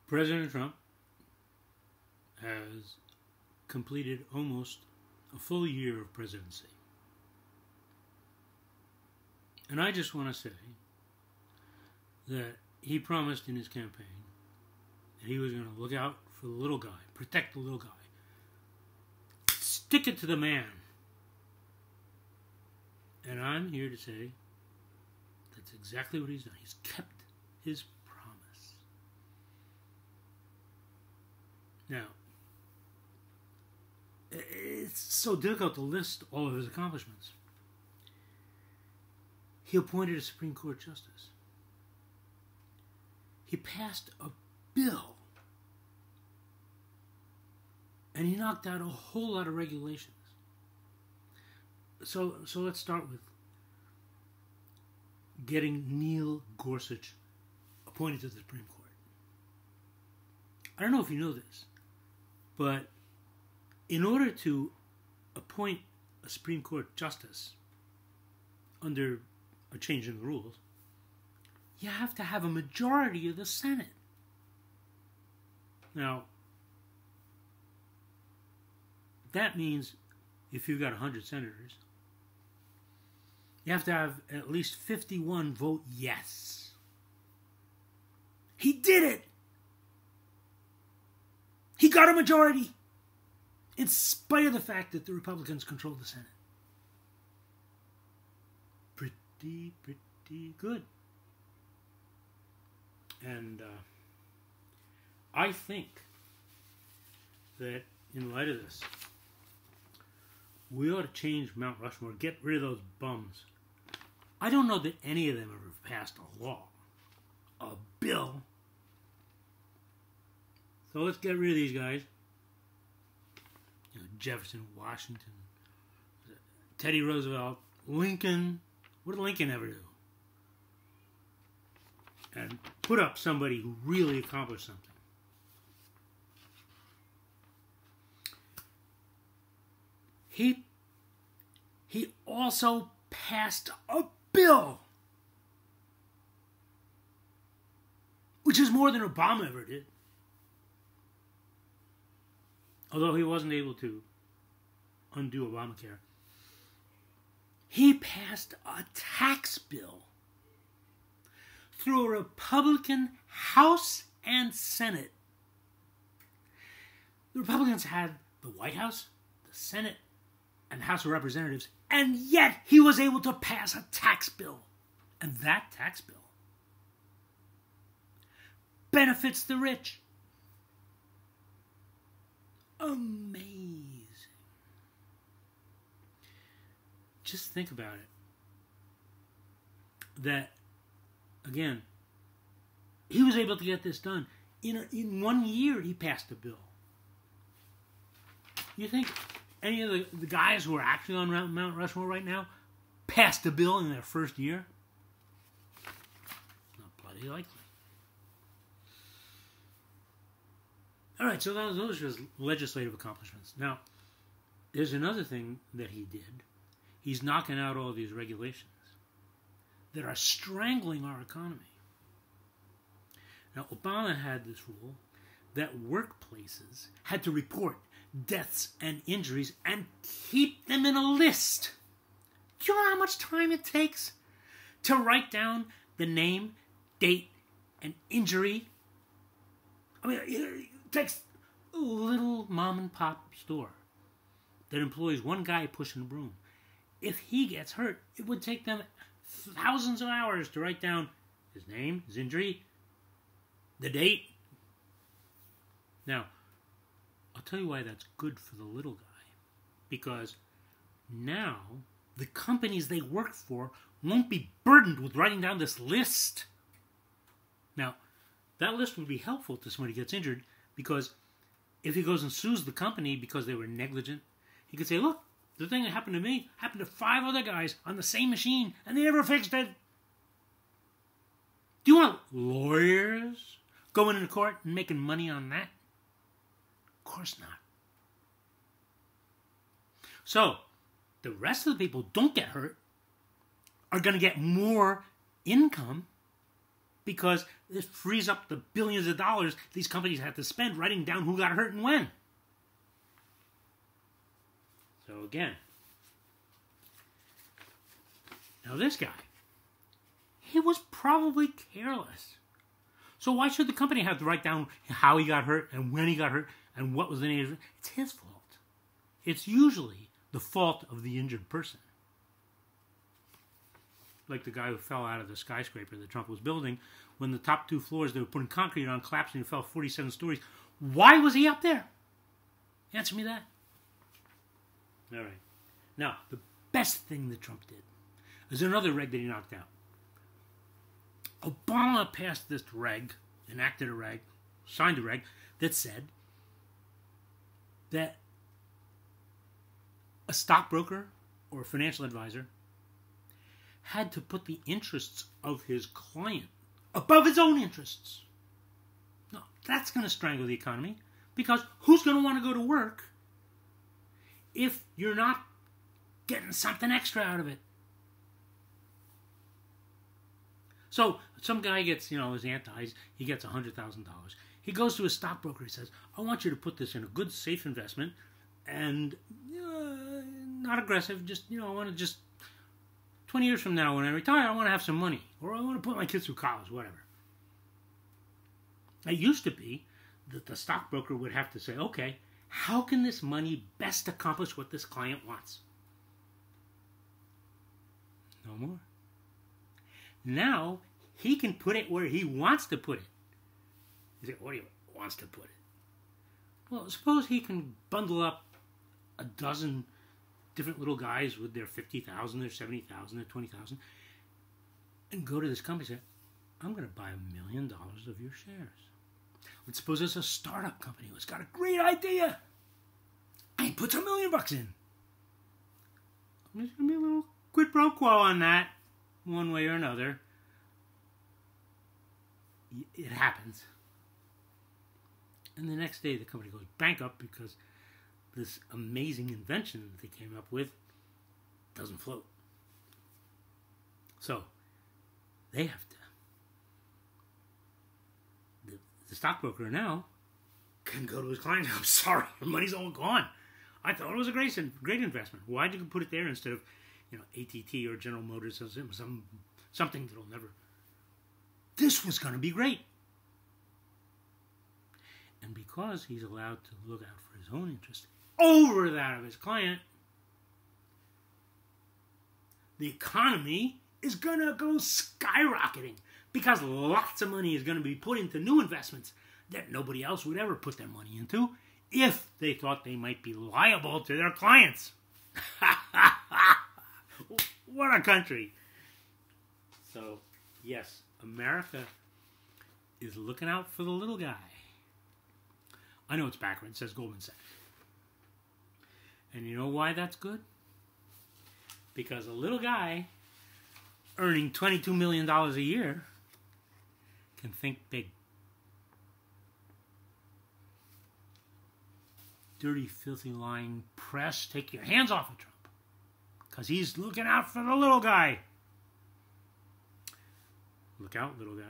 President Trump has completed almost a full year of presidency. And I just want to say that he promised in his campaign that he was going to look out for the little guy, protect the little guy, stick it to the man. And I'm here to say that's exactly what he's done. He's kept his promise. Now, it's so difficult to list all of his accomplishments. He appointed a Supreme Court justice. He passed a bill. And he knocked out a whole lot of regulations. So let's start with getting Neil Gorsuch appointed to the Supreme Court. I don't know if you know this, but in order to appoint a Supreme Court justice under a change in the rules, you have to have a majority of the Senate. Now, that means if you've got 100 senators, you have to have at least 51 vote yes. He did it! He got a majority! In spite of the fact that the Republicans control the Senate. Pretty good. And I think that in light of this, we ought to change Mount Rushmore, get rid of those bums. I don't know that any of them ever passed a law, a bill. So let's get rid of these guys. You know, Jefferson, Washington, Teddy Roosevelt, Lincoln. What did Lincoln ever do? And put up somebody who really accomplished something. He also passed a bill, which is more than Obama ever did. Although he wasn't able to undo Obamacare. He passed a tax bill through a Republican House and Senate. The Republicans had the White House, the Senate, and the House of Representatives, and yet he was able to pass a tax bill. And that tax bill benefits the rich. Amazing. Just think about it. That, again, he was able to get this done. In 1 year, he passed a bill. You think any of the guys who are actually on Mount Rushmore right now passed a bill in their first year? Not bloody likely. All right, so those are just legislative accomplishments. Now, there's another thing that he did. He's knocking out all these regulations that are strangling our economy. Now, Obama had this rule that workplaces had to report deaths and injuries and keep them in a list. Do you know how much time it takes to write down the name, date, and injury? I mean, it takes a little mom and pop store that employs one guy pushing a broom. If he gets hurt, it would take them thousands of hours to write down his name, his injury, the date. Now, I'll tell you why that's good for the little guy. Because now the companies they work for won't be burdened with writing down this list. Now, that list would be helpful to somebody who gets injured, because if he goes and sues the company because they were negligent, he could say, look, the thing that happened to me happened to 5 other guys on the same machine, and they never fixed it. Do you want lawyers going into court and making money on that? Of course not. So, the rest of the people who don't get hurt are going to get more income because it frees up the billions of dollars these companies had to spend writing down who got hurt and when. So again, now this guy, he was probably careless. So why should the company have to write down how he got hurt and when he got hurt and what was the name of it? It's his fault. It's usually the fault of the injured person. Like the guy who fell out of the skyscraper that Trump was building, when the top 2 floors they were putting concrete on collapsed and he fell 47 stories. Why was he up there? Answer me that. All right. Now, the best thing that Trump did is another reg that he knocked out. Obama passed this reg, enacted a reg, signed a reg, that said that a stockbroker or a financial advisor had to put the interests of his client above his own interests. No, that's going to strangle the economy, because who's going to want to go to work if you're not getting something extra out of it? So some guy gets, his antis, he gets $100,000. He goes to a stockbroker, he says, I want you to put this in a good, safe investment, and not aggressive, just, I want to just, 20 years from now when I retire, I want to have some money, or I want to put my kids through college, whatever. It used to be that the stockbroker would have to say, okay, how can this money best accomplish what this client wants? No more. Now, he can put it where he wants to put it. You say, what do you wants to put it? Well, suppose he can bundle up a dozen different little guys with their 50,000, their 70,000, their 20,000, and go to this company and say, I'm going to buy $1 million of your shares. Let's suppose it's a startup company who's got a great idea and he puts $1 million in. There's going to be a little quid pro quo on that, one way or another. It happens. And the next day the company goes bankrupt because this amazing invention that they came up with doesn't float. So they have to. The stockbroker now can go to his client. I'm sorry, your money's all gone. I thought it was a great investment. Why'd you put it there instead of, AT&T or General Motors or something that'll never. This was going to be great. And because he's allowed to look out for his own interest over that of his client, the economy is going to go skyrocketing, because lots of money is going to be put into new investments that nobody else would ever put their money into if they thought they might be liable to their clients. What a country. So, yes, America is looking out for the little guy. I know it's backwards, says Goldman Sachs. And you know why that's good? Because a little guy earning $22 million a year can think big. Dirty, filthy, lying press, take your hands off of Trump, because he's looking out for the little guy. Look out, little guy.